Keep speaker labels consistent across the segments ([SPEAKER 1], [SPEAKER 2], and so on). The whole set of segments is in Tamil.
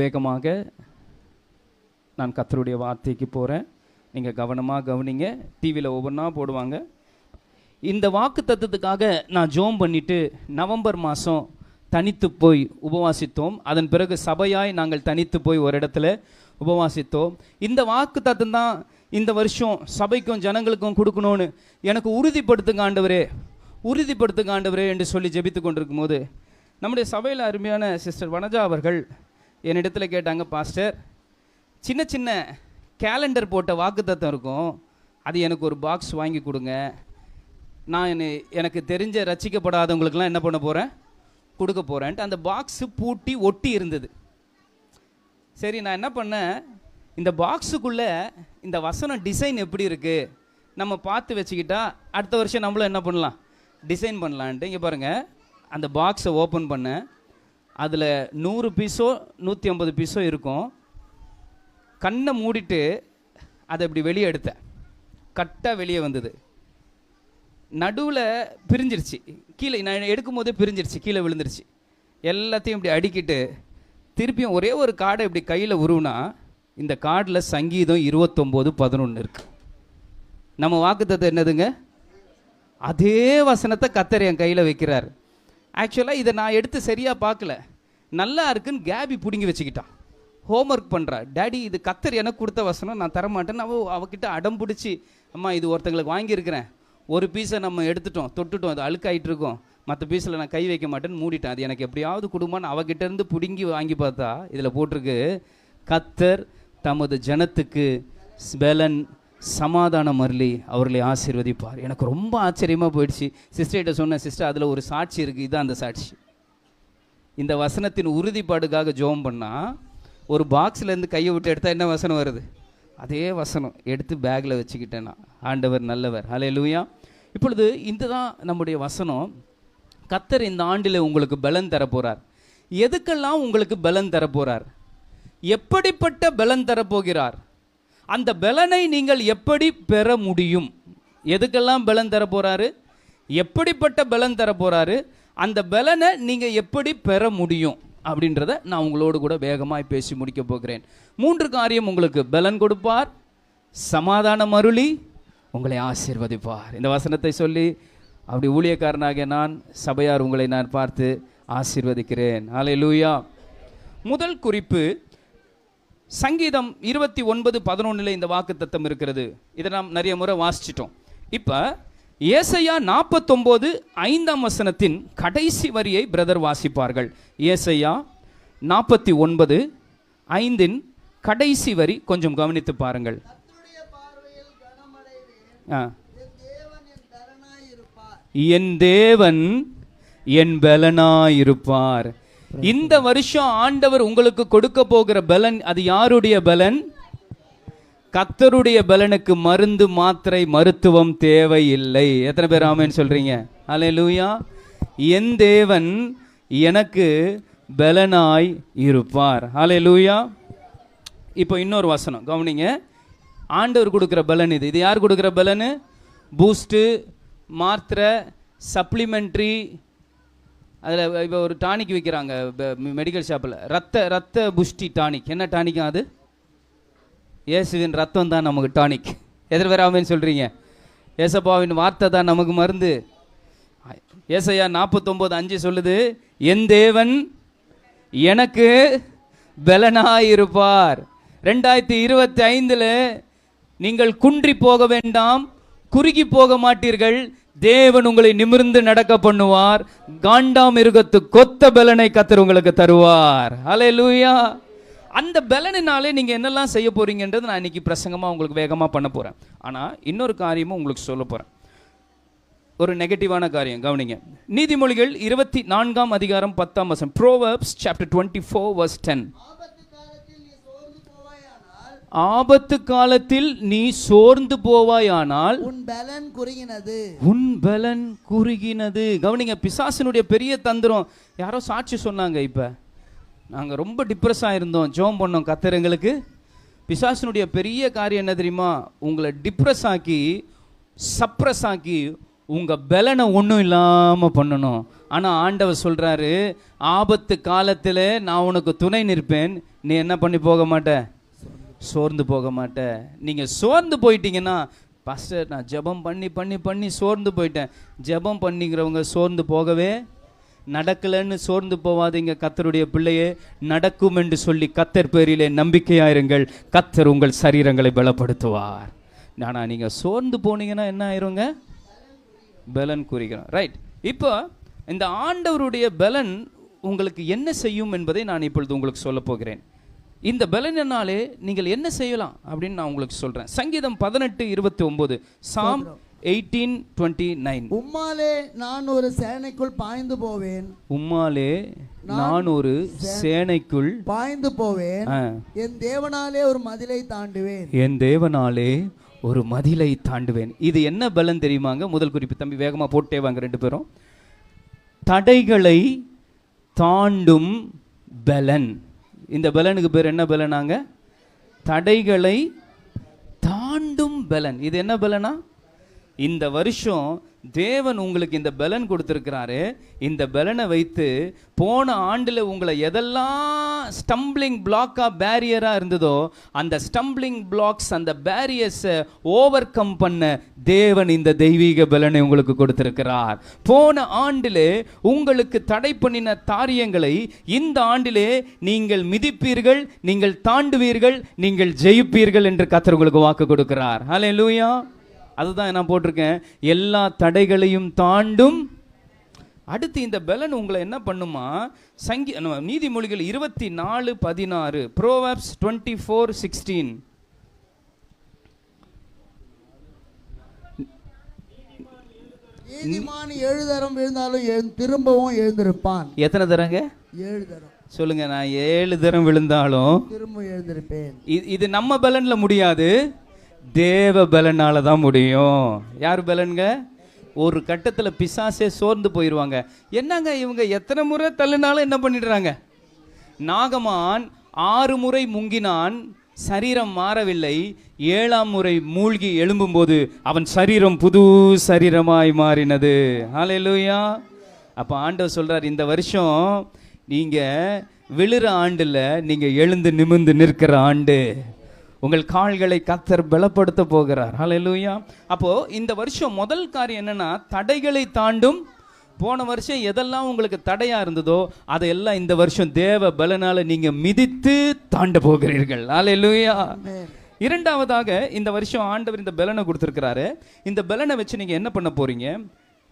[SPEAKER 1] வேகமாக நான் கர்த்தருடைய வார்த்தைக்கு போகிறேன். நீங்கள் கவனமாக கவனிங்க. டிவியில் ஒவ்வொன்றா போடுவாங்க. இந்த வாக்கு தத்துவத்துக்காக நான் ஜோம் பண்ணிவிட்டு நவம்பர் மாதம் தனித்து போய் உபவாசித்தோம். அதன் பிறகு சபையாய் நாங்கள் தனித்து போய் ஒரு இடத்துல உபவாசித்தோம். இந்த வாக்கு தத்துவம் தான் இந்த வருஷம் சபைக்கும் ஜனங்களுக்கும் கொடுக்கணும்னு எனக்கு உறுதிப்படுத்துங்க ஆண்டவரே என்று சொல்லி ஜெபித்து கொண்டிருக்கும் போது நம்முடைய சபையில் அருமையான சிஸ்டர் வனஜா அவர்கள் என்னிடத்தில் கேட்டாங்க, பாஸ்டர், சின்ன சின்ன கேலண்டர் போட்ட வாக்குத்தத்தம் இருக்கும், அது எனக்கு ஒரு பாக்ஸ் வாங்கி கொடுங்க. நான் எனக்கு தெரிஞ்ச ரட்சிக்கப்படாதவங்களுக்கெல்லாம் என்ன பண்ண போகிறேன், கொடுக்க போகிறேன்ட்டு அந்த பாக்ஸு பூட்டி ஒட்டி இருந்தது. சரி, நான் என்ன பண்ணேன், இந்த பாக்ஸுக்குள்ளே இந்த வசனம் டிசைன் எப்படி இருக்குது நம்ம பார்த்து வச்சுக்கிட்டா அடுத்த வருஷம் நம்மளும் என்ன பண்ணலாம், டிசைன் பண்ணலான்ட்டு. இங்கே பாருங்கள், அந்த பாக்ஸை ஓப்பன் பண்ணேன். அதில் 100 பீஸோ 150 பீஸோ இருக்கும். கண்ணை மூடிட்டு அதை இப்படி வெளியே எடுத்தேன். கட்டாக வெளியே வந்தது. நடுவில் பிரிஞ்சிருச்சு, கீழே நான் எடுக்கும் போதே பிரிஞ்சிருச்சு, கீழே விழுந்துருச்சு. எல்லாத்தையும் இப்படி அடிக்கிட்டு திருப்பியும் ஒரே ஒரு கார்டை இப்படி கையில் உருவுனா இந்த கார்டில் சங்கீதம் 29:11 இருக்குது. நம்ம வாக்குத்தத்தம் என்னதுங்க, அதே வசனத்தை கர்த்தர் என் கையில் வைக்கிறார். ஆக்சுவலாக இதை நான் எடுத்து சரியாக பார்க்கல, நல்லா இருக்குன்னு கேபி பிடுங்கி வச்சுக்கிட்டான். ஹோம்ஒர்க் பண்ணுறா, டேடி இது கர்த்தர் எனக்கு கொடுத்த வசனம், நான் தரமாட்டேன்னு அவகிட்ட அடம் பிடிச்சி, அம்மா இது ஒருத்தங்களுக்கு வாங்கியிருக்கிறேன், ஒரு பீஸை நம்ம எடுத்துட்டோம், தொட்டுட்டோம், அது அழுக்காயிட்டு இருக்கோம், மற்ற பீஸில் நான் கை வைக்க மாட்டேன்னு மூடிட்டேன், அது எனக்கு எப்படியாவது கொடுமான்னு அவகிட்டேருந்து பிடுங்கி வாங்கி பார்த்தா இதில் போட்டிருக்கு, கர்த்தர் தமது ஜனத்துக்கு பெலன் சமாதானம் அருளி அவர்களை ஆசீர்வதிப்பார். எனக்கு ரொம்ப ஆச்சரியமாக போயிடுச்சு. சிஸ்டர்கிட்ட சொன்னேன், சிஸ்டர் அதில் ஒரு சாட்சி இருக்குது, இதுதான் அந்த சாட்சி. இந்த வசனத்தின் உறுதிப்பாடுக்காக ஜோம் பண்ணால் ஒரு பாக்ஸ்லேருந்து கையை விட்டு எடுத்தால் என்ன வசனம் வருது, அதே வசனம் எடுத்து பேக்கில் வச்சுக்கிட்டேன்னா. ஆண்டவர் நல்லவர், ஹல்லேலூயா. இப்பொழுது இந்த தான் நம்முடைய வசனம். கர்த்தர் இந்த ஆண்டில் உங்களுக்கு பலன் தரப்போகிறார். எதுக்கெல்லாம் உங்களுக்கு பலன் தரப்போகிறார், எப்படிப்பட்ட பலன் தரப்போகிறார், அந்த பலனை நீங்கள் எப்படி பெற முடியும், எதுக்கெல்லாம் பலன் தரப்போகிறாரு, எப்படிப்பட்ட பலன் தரப்போகிறாரு, அந்த பலனை நீங்கள் எப்படி பெற முடியும் அப்படின்றத நான் உங்களோடு கூட வேகமாக பேசி முடிக்க போகிறேன். 3 காரியம் உங்களுக்கு பலன் கொடுப்பார், சமாதானம் அருளி உங்களை ஆசீர்வதிப்பார். இந்த வசனத்தை சொல்லி அப்படி ஊழியக்காரனாகிய நான் சபையார் உங்களை நான் பார்த்து ஆசீர்வதிக்கிறேன். ஹல்லேலூயா. முதல் குறிப்பு, சங்கீதம் 29:11 இந்த வாக்கு தத்தம் இருக்கிறது. இதை நாம் நிறைய முறை வாசிச்சிட்டோம். இப்போ ஏசாயா 49:5 கடைசி வரியை பிரதர் வாசிப்பார்கள். ஏசாயா 49:5 கடைசி வரி கொஞ்சம் கவனித்து பாருங்கள். என் தேவன் என் பலனாயிருப்பார். இந்த வருஷம் ஆண்டவர் உங்களுக்கு கொடுக்க போகிற பலன், அது யாருடைய பலன், கர்த்தருடைய பலனுக்கு மருந்து மாத்திரை மருத்துவம் தேவையில்லை. எத்தனை பேர் ஆமென் சொல்றீங்க, ஹல்லேலூயா. என் தேவன் எனக்கு பலனாய் இருப்பார், ஹல்லேலூயா. இப்போ இன்னொரு வசனம் கவனிங்க. ஆண்டவர் கொடுக்குற பலன் இது. இது யார் கொடுக்குற பலனு, பூஸ்ட்டு, மாத்திரை, சப்ளிமெண்ட்ரி. அதில் இப்போ ஒரு டானிக் விற்கிறாங்க மெடிக்கல் ஷாப்பில், ரத்த புஷ்டி டானிக். என்ன டானிக்கா அது, இயேசுவின் ரத்தம் தான் நமக்கு டானிக். எதிர்வராமன்னு சொல்கிறீங்க, ஏசப்பாவின் வார்த்தை தான் நமக்கு மருந்து. ஏசாயா 49:5 சொல்லுது, என் தேவன் எனக்கு பலனாயிருப்பார். 2025 நீங்கள் குன்றி போக வேண்டாம், குறுகி போக மாட்டீர்கள். தேவன் உங்களை நிமிர்ந்து நடக்க பண்ணுவார். காண்டாமிருகத்து கொத்த பலனை கர்த்தர் உங்களுக்கு தருவார். ஹல்லேலூயா. அந்த பலனினாலே நீங்கள் என்னெல்லாம் செய்ய போறீங்கன்றது நான் இன்னைக்கு பிரசங்கமாக உங்களுக்கு வேகமாக பண்ண போகிறேன். ஆனால் இன்னொரு காரியமும் உங்களுக்கு சொல்ல போகிறேன், ஒரு நெகட்டிவான காரியம். கவனிங்க. நீதிமொழிகள் 24:10. Proverbs chapter 24:10. ஆபத்து காலத்தில் நீ சோர்ந்து போவாயானால் உன் பலன் குறுகினது. கவனிங்க, பிசாசினுடைய பெரிய தந்திரம். யாரோ சாட்சி சொன்னாங்க, இப்போ நாங்கள் ரொம்ப டிப்ரெஸ் ஆகிருந்தோம், ஜோம் பண்ணோம், கர்த்தர் எங்களுக்கு. பிசாசினுடைய பெரிய காரியம் என்ன தெரியுமா, உங்களை டிப்ரெஸ் ஆக்கி, சப்ரஸ் ஆக்கி, உங்கள் பலனை ஒன்றும் இல்லாமல் பண்ணணும். ஆனால் ஆண்டவர் சொல்கிறாரு, ஆபத்து காலத்தில் நான் உனக்கு துணை நிற்பேன், நீ என்ன பண்ணி போக மாட்ட, சோர்ந்து போக மாட்ட. நீங்கள் சோர்ந்து போயிட்டீங்கன்னா, பாஸ்டர் நான் ஜெபம் பண்ணி பண்ணி பண்ணி சோர்ந்து போயிட்டேன். ஜெபம் பண்ணிக்கிறவங்க சோர்ந்து போகவே நடக்கலன்னு சோர்ந்து போவாதீங்க. கர்த்தருடைய பிள்ளையே, நடக்கும் என்று சொல்லி கர்த்தர் பேரிலே நம்பிக்கையாயிருங்கள். கர்த்தர் உங்கள் சரீரங்களை பலப்படுத்துவார். ஆனால் நீங்கள் சோர்ந்து போனீங்கன்னா என்ன ஆயிருங்க, பலன் குறிக்கிறோம். ரைட். இப்போ இந்த ஆண்டவருடைய பலன் உங்களுக்கு என்ன செய்யும் என்பதை நான் இப்பொழுது உங்களுக்கு சொல்ல போகிறேன். இந்த பலனாலே நீங்கள் என்ன செய்யலாம் அப்படின்னு நான் உங்களுக்கு சொல்றேன். சங்கீதம் 18:29, சாம் 18:29.
[SPEAKER 2] உம்மாலே நான் ஒரு சேனைக்குள் பாய்ந்து போவேன்.
[SPEAKER 1] உம்மாலே நான் ஒரு சேனைக்குள்
[SPEAKER 2] பாய்ந்து போவேன். என் தேவனாலே ஒரு மதிலை தாண்டுவேன்.
[SPEAKER 1] என் தேவனாலே ஒரு மதிலை தாண்டுவேன். இது என்ன பலன் தெரியுமாங்க? முதல் குறிப்பு, தம்பி வேகமா போட்டே வாங்க ரெண்டு பேரும். தடைகளை தாண்டும் பலன். இந்த பலனுக்கு பேர் என்ன பலனாங்க? தடைகளை தாண்டும் பலன். இது என்ன பலனா? இந்த வருஷம் தேவன் உங்களுக்கு இந்த பலன் கொடுத்துருக்கிறாரு. இந்த பலனை வைத்து போன ஆண்டில் உங்களை எதெல்லாம் ஸ்டம்பிளிங் பிளாக்காக பேரியராக இருந்ததோ அந்த ஸ்டம்பிளிங் பிளாக்ஸ், அந்த பேரியர்ஸை ஓவர் கம் பண்ண தேவன் இந்த தெய்வீக பலனை உங்களுக்கு கொடுத்திருக்கிறார். போன ஆண்டிலே உங்களுக்கு தடை பண்ணின காரியங்களை இந்த ஆண்டிலே நீங்கள் மிதிப்பீர்கள், நீங்கள் தாண்டுவீர்கள், நீங்கள் ஜெயிப்பீர்கள் என்று கர்த்தர் உங்களுக்கு வாக்கு கொடுக்கிறார். ஹல்லேலூயா. அதுதான் நான் போட்டிருக்கேன், எல்லா தடைகளையும் தாண்டும். அடுத்து இந்த பலன் உங்களை என்ன பண்ணுமா? நீதிமொழிகள் 24:16, Proverbs 24:16.
[SPEAKER 2] நீதிமான் 7 தரம் விழுந்தாலும் திரும்பவும் எழுந்திருப்பான்.
[SPEAKER 1] எத்தனை தரங்க?
[SPEAKER 2] 7 தரம்.
[SPEAKER 1] சொல்லுங்க. நான் 7 தரம் விழுந்தாலும்
[SPEAKER 2] திரும்ப எழுந்திருப்பேன்.
[SPEAKER 1] இது நம்ம பலன்ல முடியாது, தேவ பலனால தான் முடியும். யார் பலன்க? ஒரு கட்டத்தில் பிசாசே சோர்ந்து போயிடுவாங்க. என்னங்க இவங்க எத்தனை முறை தள்ளினாலும் என்ன பண்ணிடுறாங்க? நாகமான் 6 முறை முங்கினான், சரீரம் மாறவில்லை. 7ஆம் முறை மூழ்கி எழும்பும்போது அவன் சரீரம் புது சரீரமாய் மாறினது. ஹல்லேலூயா. அப்போ ஆண்டவர் சொல்றார், இந்த வருஷம் நீங்க விழுற ஆண்டுல நீங்க எழுந்து நிமிர்ந்து நிற்கிற ஆண்டு. உங்கள் கால்களை கர்த்தர் பலப்படுத்த போகிறார். ஹல்லேலூயா. அப்போ இந்த வருஷம் முதல் காரியம் என்னன்னா, தடைகளை தாண்டும். போன வருஷம் எதெல்லாம் உங்களுக்கு தடையா இருந்ததோ அதையெல்லாம் இந்த வருஷம் தேவ பலனால நீங்க மிதித்து தாண்ட போகிறீர்கள். ஹல்லேலூயா. இரண்டாவதாக, இந்த வருஷம் ஆண்டவர் இந்த பலனை கொடுத்திருக்கிறாரு. இந்த பலனை வச்சு நீங்க என்ன பண்ண போறீங்க?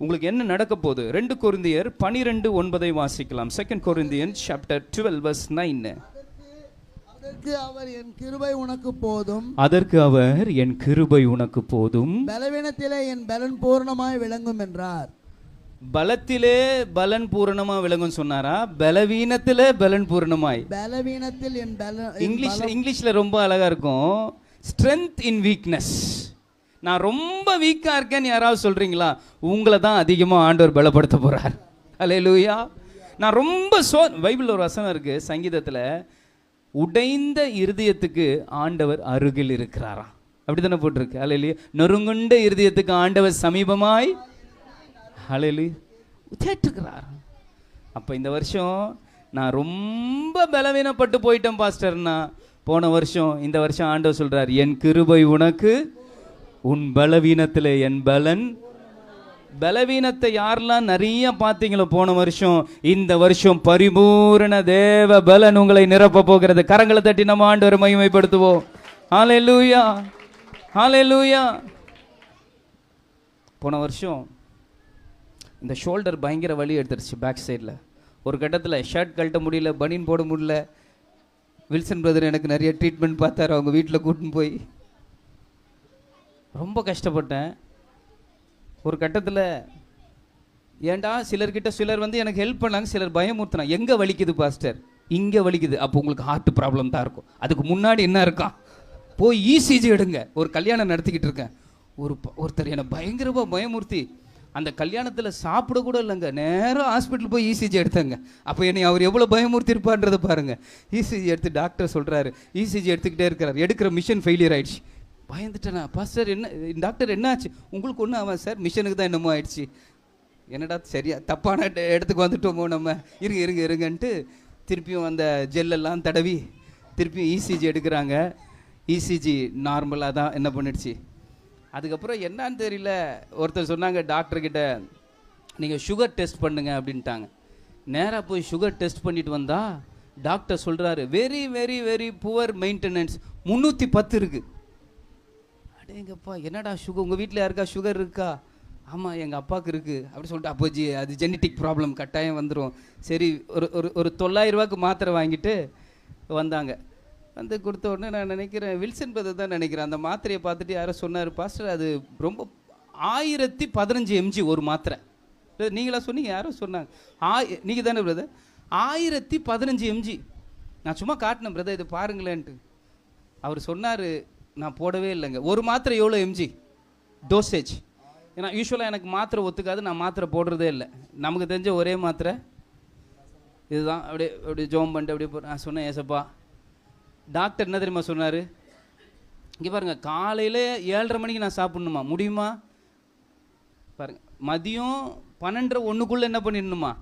[SPEAKER 1] உங்களுக்கு என்ன நடக்க போகுது? 2 கொரிந்தியர் 12:9 வாசிக்கலாம். 2 Corinthians chapter 12 verse 9.
[SPEAKER 2] அதற்கு அவர் என் கிருபை உனக்கு போதும்.
[SPEAKER 1] அதற்கு அவர் என் கிருபை உனக்கு போதும்.
[SPEAKER 2] பலவீனத்திலே என் பலன் பூரணமாய் விளங்கும் என்றார்.
[SPEAKER 1] பலத்திலே பலன் பூரணமா விளங்கும் சொன்னாரா? பலவீனத்திலே பலன் பூரணமாய்.
[SPEAKER 2] பலவீனத்தில் என் பலன்.
[SPEAKER 1] இங்கிலீஷ்ல ரொம்ப அழகா இருக்கும், ஸ்ட்ரென்த் இன் வீக்னஸ். நான் ரொம்ப வீக்கா இருக்கேன்னு யாராவது சொல்றீங்களா? உங்களை தான் அதிகமா ஆண்டவர் பலப்படுத்த போறார். ஹல்லேலூயா. நான் ரொம்ப பைபிள்ல ஒரு வசனம் இருக்கு, சங்கீதத்துல, உடைந்த இருதயத்துக்கு ஆண்டவர் அருகில் இருக்கிறாராம். அப்படித்தானே போட்டிருக்கு. ஹல்லேலூயா. நொறுங்குண்ட இருதயத்துக்கு ஆண்டவர் சமீபமாய் ஹல்லேலூயா கேட்டுக்கிறார். அப்போ இந்த வருஷம் நான் ரொம்ப பலவீனப்பட்டு போயிட்டேன் பாஸ்டர்னா, போன வருஷம் இந்த வருஷம் ஆண்டவர் சொல்றார், என் கிருபை உனக்கு, உன் பலவீனத்தில் என் பலன். பலவீனத்தை யாரெல்லாம் நிறைய பார்த்தீங்களோ போன வருஷம், இந்த வருஷம் பரிபூரண தேவ பலன் உங்களை நிரப்ப போகிறது. கரங்களை தட்டி நம்ம ஆண்டவரை மகிமைப்படுத்துவோம். ஹல்லேலூயா, ஹல்லேலூயா. போன வருஷம் இந்த ஷோல்டர் பயங்கர வலி எடுத்துருச்சு பேக் சைடில். ஒரு கட்டத்தில் ஷர்ட் கழட்ட முடியல, பனியன் போட முடியல. வில்சன் பிரதர் எனக்கு நிறைய ட்ரீட்மெண்ட் பார்த்தாரு, அவங்க வீட்டில் கூட்டின்னு போய் ரொம்ப கஷ்டப்பட்டேன். ஒரு கட்டத்தில் ஏண்டா சிலர்கிட்ட சிலர் வந்து எனக்கு ஹெல்ப் பண்ணாங்க, சிலர் பயமுறுத்தினாங்க. எங்கே வலிக்குது பாஸ்டர்? இங்கே வலிக்குது. அப்போ உங்களுக்கு ஹார்ட் ப்ராப்ளம் தான் இருக்கும். அதுக்கு முன்னாடி என்ன இருக்கான்? போய் இசிஜி எடுங்க. ஒரு கல்யாணம் நடத்திக்கிட்டு இருக்கேன், ஒருத்தர் என்னை பயங்கரமாக பயமுறுத்தி, அந்த கல்யாணத்தில் சாப்பிட கூட இல்லைங்க, நேராக ஹாஸ்பிட்டல் போய் இசிஜி எடுத்தாங்க. அப்போ என்னை அவர் எவ்வளோ பயமுறுத்தி இருப்பான்றதை பாருங்கள். இசிஜி எடுத்து டாக்டர் சொல்கிறாரு, இசிஜி எடுத்துக்கிட்டே இருக்கிறார், எடுக்கிற மிஷின் ஃபெயிலியர் ஆயிடுச்சு. பயந்துட்டேனா, பாஸ்டர் என்ன டாக்டர் என்ன ஆச்சு? உங்களுக்கு ஒன்றும் ஆகாது சார், மிஷனுக்கு தான் என்னமோ ஆயிடுச்சு. என்னடா சரியா தப்பான இடத்துக்கு வந்துட்டோமோ நம்ம, இருங்கன்ட்டு திருப்பியும் அந்த ஜெல்லெல்லாம் தடவி திருப்பியும் இசிஜி எடுக்கிறாங்க. இசிஜி நார்மலாக தான் என்ன பண்ணிடுச்சு. அதுக்கப்புறம் என்னான்னு தெரியல, ஒருத்தர் சொன்னாங்க டாக்டர்கிட்ட, நீங்கள் சுகர் டெஸ்ட் பண்ணுங்க அப்படின்ட்டாங்க. நேராக போய் சுகர் டெஸ்ட் பண்ணிட்டு வந்தா டாக்டர் சொல்கிறாரு, very very very poor maintenance, 310 இருக்குது. அடேங்கப்பா, என்னடா சுகர், உங்கள் வீட்டில் யாருக்கா சுகர் இருக்கா? ஆமாம் எங்கள் அப்பாவுக்கு இருக்குது அப்படி சொல்லிட்டு, அப்போ அது ஜெனட்டிக் ப்ராப்ளம் கட்டாயம் வந்துடும். சரி, ஒரு 900 ரூபாய்க்கு மாத்திரை வாங்கிட்டு வந்தாங்க. வந்து கொடுத்த உடனே நான் நினைக்கிறேன் வில்சன் பிரதர் தான் நினைக்கிறேன், அந்த மாத்திரையை பார்த்துட்டு யாரோ சொன்னார், பாஸ்டர் அது ரொம்ப 1015 mg ஒரு மாத்திரை. நீங்களா சொன்னீங்க? யாரோ சொன்னாங்க. நீங்கள் தானே பிரதர்? 1015 mg. நான் சும்மா காட்டினேன் பிரதர், இது பாருங்களேன்ட்டு. அவர் சொன்னார், நான் போடவே இல்லைங்க. ஒரு மாத்திரை எவ்வளோ mg டோசேஜ்? ஏன்னா யூஸ்வலாக எனக்கு மாத்திரை ஒத்துக்காது, நான் மாத்திரை போடுறதே இல்லை. நமக்கு தெரிஞ்ச ஒரே மாத்திரை இதுதான். அப்படியே ஜோம் பண்ணிட்டு அப்படியே நான் சொன்னேன், ஏசப்பா. டாக்டர் என்ன தெரியுமா சொன்னார்? இங்கே பாருங்கள், காலையில் 7:30 மணிக்கு நான் சாப்பிட்ணுமா? முடியுமா? பாருங்கள், மதியம் 12:01 என்ன பண்ணிடணுமா?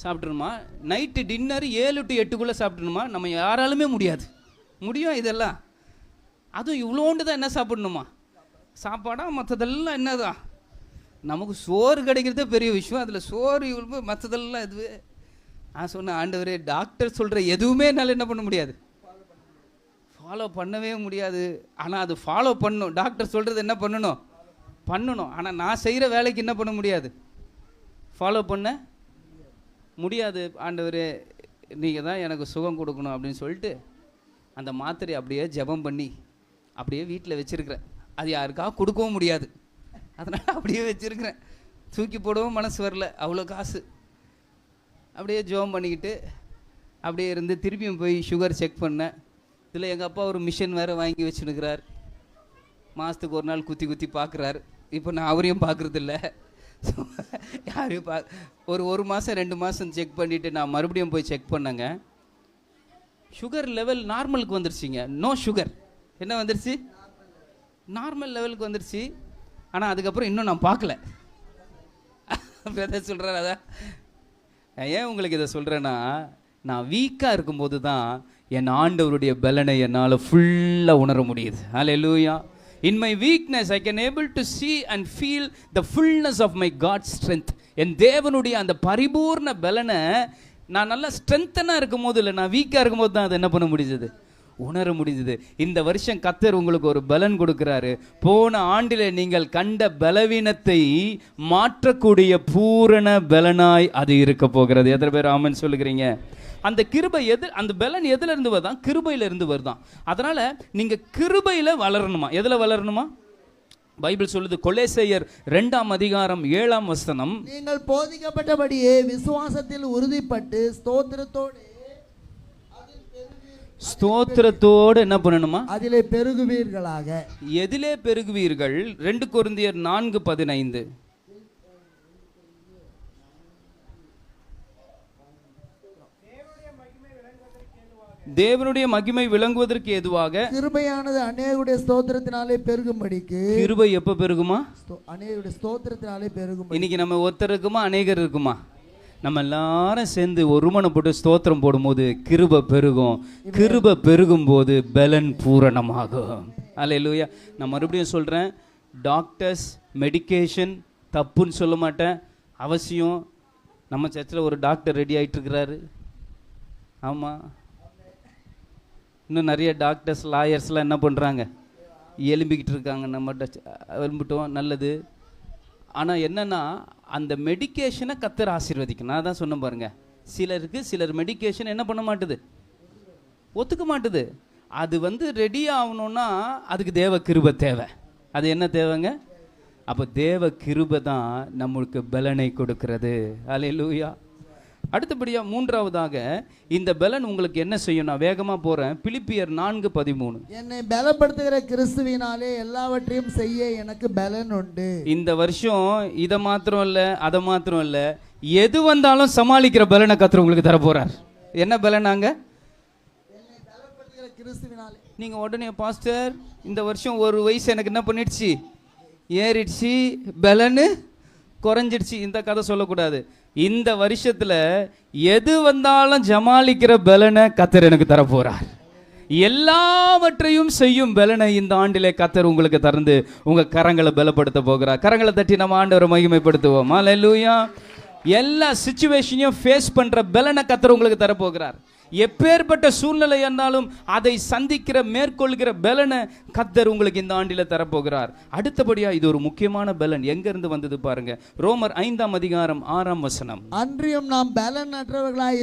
[SPEAKER 1] சாப்பிட்ணுமா? நைட்டு டின்னர் 7 to 8 சாப்பிட்ணுமா? நம்ம யாராலுமே முடியாது. முடியும் இதெல்லாம்? அதுவும் இவ்வளோண்டு தான் என்ன சாப்பிட்ணுமா? சாப்பாடா? மற்றதெல்லாம் என்னதான்? நமக்கு சோறு கிடைக்கிறதே பெரிய விஷயம், அதில் சோறு இவ்வளோ, மற்றதெல்லாம் இதுவே. நான் சொன்னேன், ஆண்டவரே, டாக்டர் சொல்கிற எதுவுமே என்னால் என்ன பண்ண முடியாது, ஃபாலோ பண்ணவே முடியாது. ஆனால் அது ஃபாலோ பண்ணணும். டாக்டர் சொல்கிறது என்ன பண்ணணும். ஆனால் நான் செய்கிற வேலைக்கு என்ன பண்ண முடியாது, ஃபாலோ பண்ண முடியாது. ஆண்டவரே, நீங்கள் தான் எனக்கு சுகம் கொடுக்கணும் அப்படின்னு சொல்லிட்டு அந்த மாத்திரை அப்படியே ஜெபம் பண்ணி அப்படியே வீட்டில் வச்சுருக்கிறேன். அது யாருக்காக கொடுக்கவும் முடியாது, அதனால் அப்படியே வச்சுருக்கிறேன். தூக்கி போடவும் மனசு வரல, அவ்வளோ காசு. அப்படியே ஜெபம் பண்ணிக்கிட்டு அப்படியே இருந்து திருப்பியும் போய் சுகர் செக் பண்ணேன். இதில் எங்கள் அப்பா ஒரு மிஷின் வேறு வாங்கி வச்சுருக்கிறார். மாதத்துக்கு ஒரு நாள் குத்தி பார்க்குறாரு. இப்போ நான் அவரையும் பார்க்குறதில்ல, யாரையும் ஒரு மாதம் 2 மாதம் செக் பண்ணிவிட்டு நான் மறுபடியும் போய் செக் பண்ணேங்க. சுகர் லெவல் நார்மலுக்கு வந்துருச்சுங்க. No sugar. என்ன வந்துருச்சு? நார்மல் லெவலுக்கு வந்துருச்சு. ஆனால் அதுக்கப்புறம் இன்னும் நான் பார்க்கல. பிரதர் சொல்கிறார், அதான் ஏன் உங்களுக்கு இதை சொல்கிறேன்னா, நான் வீக்காக இருக்கும்போது தான் என் ஆண்டவருடைய பலனை என்னால் ஃபுல்லாக உணர முடியுது. ஹல்லேலூயா. In my weakness I can able to see and feel the fullness of my God's strength. என் தேவனுடைய அந்த பரிபூர்ண பலனை நான் நல்லா ஸ்ட்ரென்த்தனாக இருக்கும் போது இல்லை, நான் வீக்காக இருக்கும்போது தான் அதை என்ன பண்ண முடிஞ்சது, உணர முடிஞ்சது. இந்த வருஷம் கர்த்தர் உங்களுக்கு ஒரு பலன் கொடுக்கிறாரு. போன ஆண்டில் நீங்கள் கண்ட பலவீனத்தை மாற்றக்கூடிய பூரண பலனாய் அது இருக்க போகிறது. எத்தனை பேர் ஆமென் சொல்லுகிறீங்க? அந்த கிருபை அந்த பலன் எதுல இருந்து வருதான்? கிருபையில இருந்து வருதான். அதனால நீங்க கிருபையில வளரணுமா? எதுல வளரணுமா? பைபிள் சொல்லுது, கொலேசையர் 2ஆம் அதிகாரம் 7ஆம் வசனம்,
[SPEAKER 2] நீங்கள் போதிக்கப்பட்டபடியே விசுவாசத்தில் உறுதிப்பட்டு ஸ்தோத்திரத்தோடு என்ன பண்ணணுமா? அதிலே பெருகுவீர்களாக.
[SPEAKER 1] எதிலே பெருகுவீர்கள்? 2 கொரிந்தியர் 4:15. தேவனுடைய மகிமை விளங்குவதற்கு ஏதுவாக
[SPEAKER 2] கிருபையானது அநேகருடைய ஸ்தோத்திரத்தினாலே பெருகும்படிக்கு.
[SPEAKER 1] கிருபை எப்ப பெருகுமா?
[SPEAKER 2] அநேகருடைய ஸ்தோத்திரத்தினாலே பெருகும்.
[SPEAKER 1] இன்னைக்கு நம்ம ஒருத்தர் இருக்குமா, அநேகர் இருக்குமா? நம்ம எல்லாரும் சேர்ந்து ஒருமனப்பட்டு ஸ்தோத்திரம் போடும்போது கிருபை பெருகும். கிருபை பெருகும் போது பலன் பூரணமாகும். அல்லேலூயா. நான் மறுபடியும் சொல்றேன், டாக்டர்ஸ் மெடிக்கேஷன் தப்புன்னு சொல்ல மாட்டேன், அவசியம். நம்ம சர்ச்சில் ஒரு டாக்டர் ரெடி ஆகிட்டு இருக்கிறாரு. ஆமாம், இன்னும் நிறைய டாக்டர்ஸ் லாயர்ஸ்லாம் என்ன பண்ணுறாங்க, எலும்பிக்கிட்டு இருக்காங்க. நம்மகிட்ட எலும்பிட்டோம், நல்லது. ஆனால் என்னென்னா, அந்த மெடிக்கேஷனை கர்த்தர் ஆசீர்வதிக்கணும். நான் தான் சொன்னேன் பாருங்க, சிலர் மெடிக்கேஷன் என்ன பண்ண மாட்டுது, ஒத்துக்க மாட்டுது. அது ரெடி ஆகணும்னா அதுக்கு தேவ கிருபை தேவை. அது என்ன தேவைங்க? அப்போ தேவ கிருபை தான் நம்மளுக்கு பலனை கொடுக்கிறது. அல்லேலூயா. அடுத்தபடியாக 3ஆவதாக இந்த பலன் உங்களுக்கு என்ன செய்யும்? நான் வேகமாக போகிறேன். பிலிப்பியர் 4:13.
[SPEAKER 2] என்னை பலப்படுத்துகிற கிறிஸ்துவினாலே எல்லாவற்றையும் செய்ய எனக்கு பலன் உண்டு. இந்த
[SPEAKER 1] வருஷம் இதை மாத்திரம் இல்லை, அதை மாத்திரம் இல்லை, எது வந்தாலும் சமாளிக்கிற பலனை கர்த்தர் உங்களுக்கு தர போறார். என்ன பலனாங்க?
[SPEAKER 2] என்னை பலப்படுத்துகிற கிறிஸ்துவினாலே.
[SPEAKER 1] நீங்க உடனே பாஸ்டர் இந்த வருஷம் ஒரு வயசு எனக்கு என்ன பண்ணிடுச்சு, ஏறிடுச்சு, பலன்னு குறைஞ்சிடுச்சு, இந்த கதை சொல்லக்கூடாது. இந்த வருஷத்துல எது வந்தாலும் ஜமாளிக்கிற பலனை கர்த்தர் எனக்கு தரப்போறார். எல்லாவற்றையும் செய்யும் பலனை இந்த ஆண்டிலே கர்த்தர் உங்களுக்கு தந்து உங்க கரங்களை பலப்படுத்த போகிறார். கரங்களை தட்டி நம்ம ஆண்டவரை மகிமைப்படுத்துவோம். அல்லேலூயா. எல்லா சிச்சுவேஷனையும் ஃபேஸ் பண்ற பலனை கர்த்தர் உங்களுக்கு தரப்போகிறார். எப்பேற்பட்ட சூழ்நிலை இருந்தாலும் அதை சந்திக்கிற மேற்கொள்கிற பலனை கர்த்தர் உங்களுக்கு இந்த ஆண்டில தரப்போகிறார். அடுத்தபடியா இது ஒரு முக்கியமான பலன் எங்க இருந்து வந்தது பாருங்க. ரோமர் 5ஆம் அதிகாரம் 6ஆம் வசனம்.
[SPEAKER 2] அன்றியும் நாம் பலனற்றவர்களாய்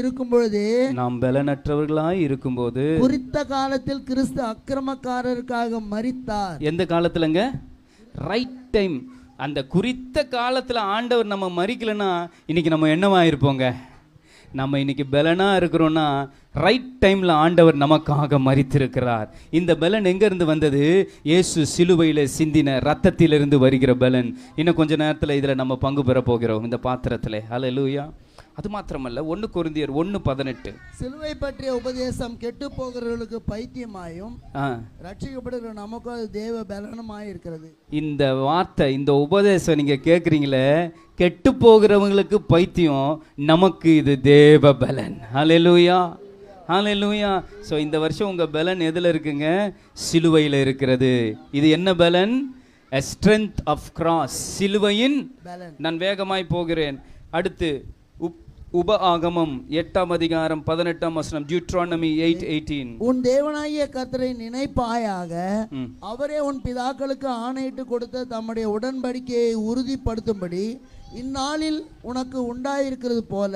[SPEAKER 2] இருக்கும்போது குறித்த காலத்தில் கிறிஸ்து அக்கிரமக்காரருக்காக மரித்தார்.
[SPEAKER 1] எந்த காலத்துலங்க? Right time. அந்த குறித்த காலத்துல ஆண்டவர் நம்ம மரிக்கலன்னா இன்னைக்கு நம்ம என்னவா இருப்போங்க? நம்ம இன்னைக்கு பலனா இருக்கிறோம்னா ரைட் டைம்ல ஆண்டவர் நமக்காக மரித்திருக்கிறார். இந்த பலன் எங்க இருந்து வந்தது? இயேசு சிலுவையில சிந்தின ரத்தத்திலிருந்து வருகிற பலன். இன்னும் கொஞ்ச நேரத்துல இதுல நம்ம பங்கு பெற போகிறோம் இந்த பாத்திரத்துல. ஹல்லேலூயா. அது மாத்திரமல்ல, 1 கொரிந்தியர் 1:18
[SPEAKER 2] சிலுவை பற்றிய உபதேசம் கெட்டு போகிறவர்களுக்கு பைத்தியமாயும் ரட்சிக்கப்படுகிற நமக்கு அது தேவ பலனுமாய் இருக்கிறது. இந்த
[SPEAKER 1] வார்த்தை, இந்த உபதேசம் நீங்க கேட்குறீங்களே, கெட்டு போகிறவங்களுக்கு பைத்தியம், நமக்கு இது தேவ பலன். ஹல்லேலூயா, ஹல்லேலூயா. ஸோ இந்த வருஷம் உங்க பலன் எதுல இருக்குங்க? சிலுவையில் இருக்கிறது. இது என்ன பலன்? A strength of cross. சிலுவையின் பலன். நான் வேகமாய் போகிறேன். அடுத்து உபஆகமம் 8ஆம் அதிகாரம் 18ஆம் வசனம். Deuteronomy 8:18.
[SPEAKER 2] உன் தேவனாகிய கர்த்தரை நினைப்பாயாக, அவரே உன் பிதாக்களுக்கு ஆணையிட்டு கொடுத்த தம்முடைய உடன்படிக்கையை உறுதிப்படுத்தும்படி இந்நாளில் உனக்கு உண்டாயிருக்கிறது போல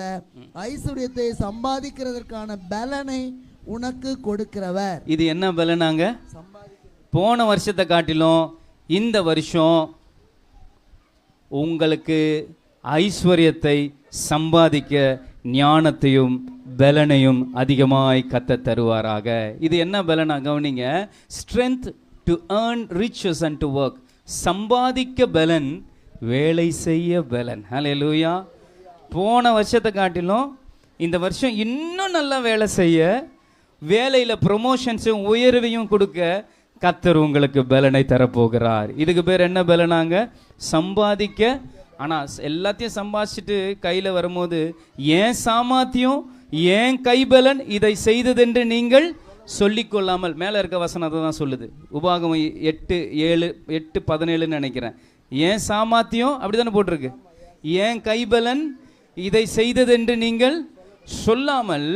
[SPEAKER 2] ஐஸ்வர்யத்தை சம்பாதிக்கிறதற்கான பலனை உனக்கு கொடுக்கிறவர்.
[SPEAKER 1] இது என்ன பலனாங்க? போன வருஷத்தை காட்டிலும் இந்த வருஷம் உங்களுக்கு ஐஸ்வர்யத்தை சம்பாதிக்க ஞானத்தையும் பலனையும் அதிகமாய் கர்த்தர் தருவாராக. இது என்ன பலனா கவனிங்க. Strength to earn riches and to work. சம்பாதிக்க பலன், வேலை செய்ய பலன். ஹல்லேலூயா. போன வருஷத்தை காட்டிலும் இந்த வருஷம் இன்னும் நல்லா வேலை செய்ய, வேலையில ப்ரொமோஷன்ஸும் உயர்வையும் கொடுக்க கர்த்தர் உங்களுக்கு பலனை தரப்போகிறார். இதுக்கு பேர் என்ன பலனாங்க? சம்பாதிக்க. ஆனால் எல்லாத்தையும் சம்பாதிச்சுட்டு கையில் வரும்போது ஏன் சாமர்த்தியம், ஏன் கைபலன் இதை செய்ததென்று நீங்கள் சொல்லிக்கொள்ளாமல், மேலே இருக்க வசனத்தை தான் சொல்லுது. உபாகமம் 8:17 நினைக்கிறேன். ஏன் சாமர்த்தியம் அப்படி தானே போட்டிருக்கு. ஏன் கைபலன் இதை செய்ததென்று நீங்கள் சொல்லாமல்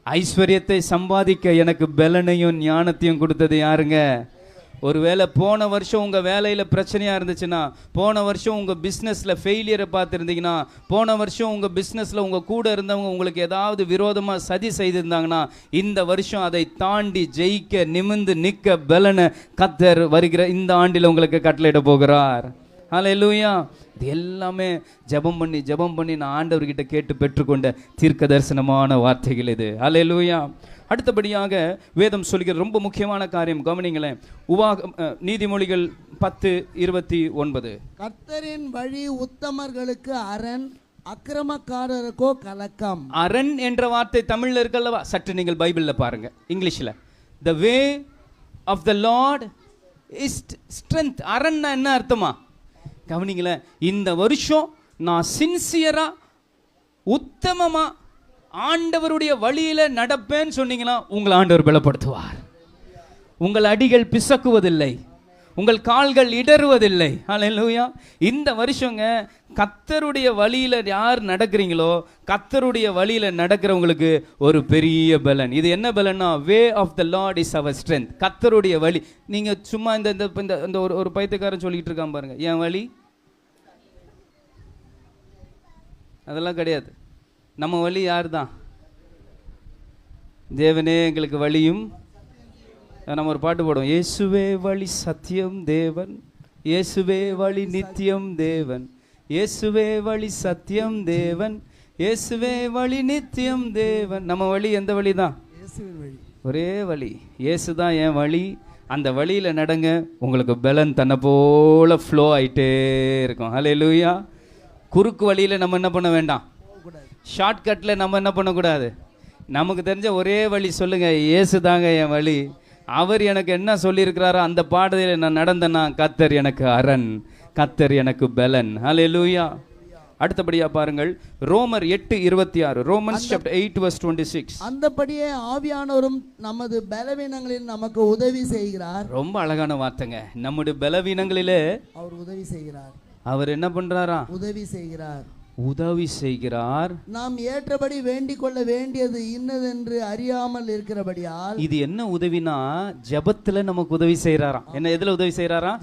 [SPEAKER 1] ஐஸ்வர்யத்தை சம்பாதிக்க எனக்கு பலனையும் ஞானத்தையும் கொடுத்தது யாருங்க? ஒருவேளை போன வருஷம் உங்கள் வேலையில் பிரச்சனையாக இருந்துச்சுன்னா, போன வருஷம் உங்கள் பிஸ்னஸில் ஃபெயிலியரை பார்த்துருந்தீங்கன்னா, போன வருஷம் உங்கள் பிஸ்னஸில் உங்கள் கூட இருந்தவங்க உங்களுக்கு ஏதாவது விரோதமாக சதி செய்திருந்தாங்கன்னா, இந்த வருஷம் அதை தாண்டி ஜெயிக்க, நிமிர்ந்து நிற்க பலனை கர்த்தர் வருகிற இந்த ஆண்டில் உங்களுக்கு கட்டளையிட போகிறார். ஹல்லேலூயா. இது எல்லாமே ஜெபம் பண்ணி நான் ஆண்டவர்கிட்ட கேட்டு பெற்றுக்கொண்ட தீர்க்க தரிசனமான வார்த்தைகள் இது. ஹல்லேலூயா. அடுத்தபடியாக வேதம் சொல்கிற ரொம்ப முக்கியமான காரியம் கவனிங்களேன். நீதிமொழிகள் 10:29.
[SPEAKER 2] கர்த்தரின் வழி உத்தமர்களுக்கு அரண், அக்கிரமக்காரருக்கோ கலக்கம்.
[SPEAKER 1] அரண் என்ற வார்த்தை தமிழ்ல இருக்கல்லவா? சற்று நீங்கள் பைபிள்ல பாருங்க, இங்கிலீஷ்ல. The way of the Lord is strength. அரண்னா என்ன அர்த்தமா? கவனிங்களேன். இந்த வருஷம் நான் சின்சியரா, உத்தமமா ஆண்டவருடைய வழியில நடப்பேன்னு சொன்னீங்கன்னா உங்களை ஆண்டவர் பலப்படுத்துவார். உங்கள் அடிகள் பிசக்குவதில்லை, உங்கள் கால்கள் இடறுவதில்லை. ஹல்லேலூயா. இந்த வருஷங்க கர்த்தருடைய வழியில யார் நடக்கிறீங்களோ, கர்த்தருடைய வழியில நடக்கிறவங்களுக்கு ஒரு பெரிய பலன். இது என்ன பலன்னா, way of the Lord is our strength. கர்த்தருடைய வழி. நீங்க சும்மா இந்த ஒரு பைத்தியக்காரன் சொல்லிட்டு இருக்கான் பாருங்க, என் வழி, அதெல்லாம் கிடையாது. நம்ம வழி யார் தான்? தேவனே எங்களுக்கு வழியும். நம்ம ஒரு பாட்டு போடுவோம், இயேசுவே வழி சத்தியம் தேவன், இயேசுவே வழி நித்தியம் தேவன், இயேசுவே வழி சத்தியம் தேவன், இயேசுவே வழி நித்தியம் தேவன். நம்ம வழி எந்த வழி தான்? ஒரே வழி, இயேசு தான் என் வழி. அந்த வழியில் நடங்க, உங்களுக்கு பலன் தன்னை போல ஃப்ளோ ஆகிட்டே இருக்கும். ஹல்லேலூயா. குறுக்கு வழியில் நம்ம என்ன பண்ண வேண்டாம், ஷார்ட்கட்டில் நம்ம என்ன பண்ணக்கூடாது. நமக்கு தெரிஞ்ச ஒரே வழி சொல்லுங்க, இயேசு தாங்க என் வழி. அவர் எனக்கு என்ன சொல்லியிருக்கிறாரோ அந்த பாதையில் நான் நடந்தேன்னா கர்த்தர் எனக்கு அரண், கர்த்தர் எனக்கு பெலன். ஹல்லேலூயா. அடுத்தபடியா பாருங்கள் ரோமர் 8:26. Romans chapter 8:26.
[SPEAKER 2] அந்தபடியே ஆவியானவரும் நமது பலவீனங்களில் நமக்கு உதவி செய்கிறார்.
[SPEAKER 1] ரொம்ப அழகான வார்த்தைங்க. நம்முடைய பலவீனங்களிலே
[SPEAKER 2] அவர் உதவி செய்கிறார்.
[SPEAKER 1] அவர் என்ன பண்றாரா?
[SPEAKER 2] உதவி செய்கிறார்.
[SPEAKER 1] உதவி செய்கிறார்.
[SPEAKER 2] நாம் ஏற்றபடி வேண்டிக் கொள்ள வேண்டியது இன்னதென்று அறியாமல் இருக்கிறபடியால்.
[SPEAKER 1] இது என்ன உதவினா, ஜெபத்துல நமக்கு உதவி செய்யறாராம். என்ன, எதுல உதவி செய்யறாராம்?